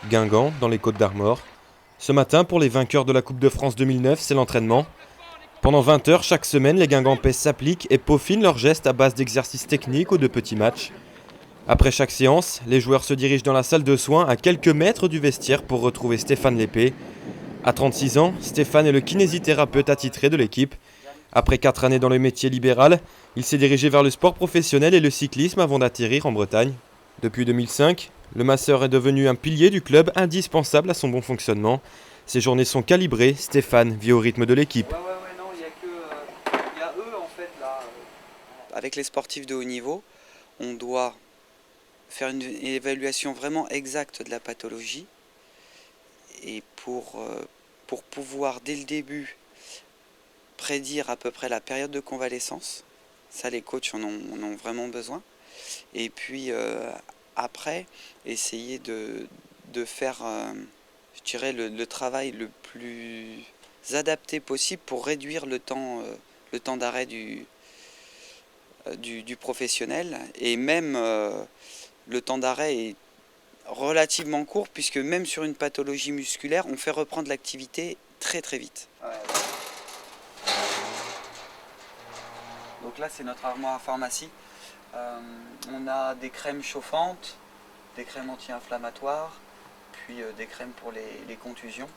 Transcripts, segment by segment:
Guingamp, dans les Côtes-d'Armor. Ce matin, pour les vainqueurs de la Coupe de France 2009, c'est l'entraînement. Pendant 20 heures chaque semaine, les Guingampais s'appliquent et peaufinent leurs gestes à base d'exercices techniques ou de petits matchs. Après chaque séance, les joueurs se dirigent dans la salle de soins à quelques mètres du vestiaire pour retrouver Stéphane Lépée. À 36 ans, Stéphane est le kinésithérapeute attitré de l'équipe. Après 4 années dans le métier libéral, il s'est dirigé vers le sport professionnel et le cyclisme avant d'atterrir en Bretagne. Depuis 2005, le masseur est devenu un pilier du club indispensable à son bon fonctionnement. Ses journées sont calibrées, Stéphane vit au rythme de l'équipe. Avec les sportifs de haut niveau, on doit faire une évaluation vraiment exacte de la pathologie et pour pouvoir dès le début prédire à peu près la période de convalescence. Ça, les coachs en ont vraiment besoin. Et puis après, essayer de faire je dirais le travail le plus adapté possible pour réduire le temps d'arrêt du professionnel. Et même le temps d'arrêt est relativement court, puisque même sur une pathologie musculaire, on fait reprendre l'activité très très vite. Donc là, c'est notre armoire à pharmacie. On a des crèmes chauffantes, des crèmes anti-inflammatoires, puis des crèmes pour les contusions.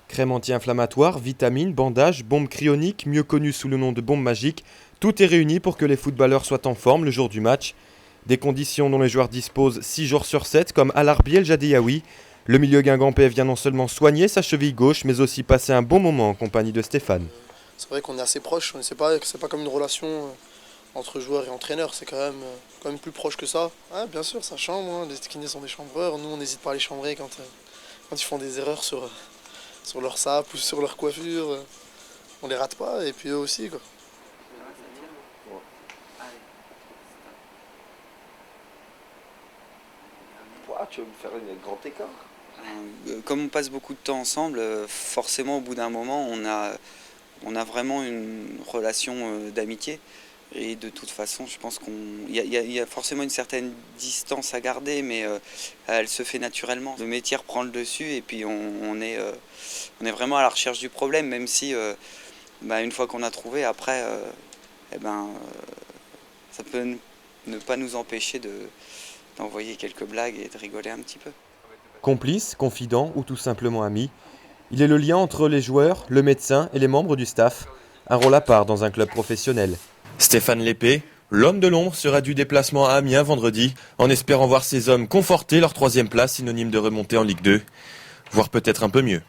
Crème anti-inflammatoire, vitamines, bandages, bombes cryoniques, mieux connues sous le nom de bombes magiques, tout est réuni pour que les footballeurs soient en forme le jour du match. Des conditions dont les joueurs disposent 6 jours sur 7, comme Alarbi El Jadéaoui. Le milieu guingampais vient non seulement soigner sa cheville gauche, mais aussi passer un bon moment en compagnie de Stéphane. C'est vrai qu'on est assez proches, c'est pas comme une relation entre joueurs et entraîneurs, c'est quand même plus proche que ça. Ouais, bien sûr, ça chambre, les kinés sont des chambreurs, nous on n'hésite pas à les chambrer quand ils font des erreurs sur leur sape ou sur leur coiffure. On les rate pas, et puis eux aussi, quoi. Tu vas me faire un grand écart. Comme on passe beaucoup de temps ensemble, forcément au bout d'un moment on a vraiment une relation d'amitié. Et de toute façon, je pense qu'il y a forcément une certaine distance à garder, mais elle se fait naturellement. Le métier reprend le dessus et puis on est vraiment à la recherche du problème, même si une fois qu'on a trouvé, après, ça peut ne pas nous empêcher d'envoyer quelques blagues et de rigoler un petit peu. Complice, confident ou tout simplement ami, il est le lien entre les joueurs, le médecin et les membres du staff, un rôle à part dans un club professionnel. Stéphane Lépée, l'homme de l'ombre, sera du déplacement à Amiens vendredi, en espérant voir ses hommes conforter leur 3e place synonyme de remontée en Ligue 2, voire peut-être un peu mieux.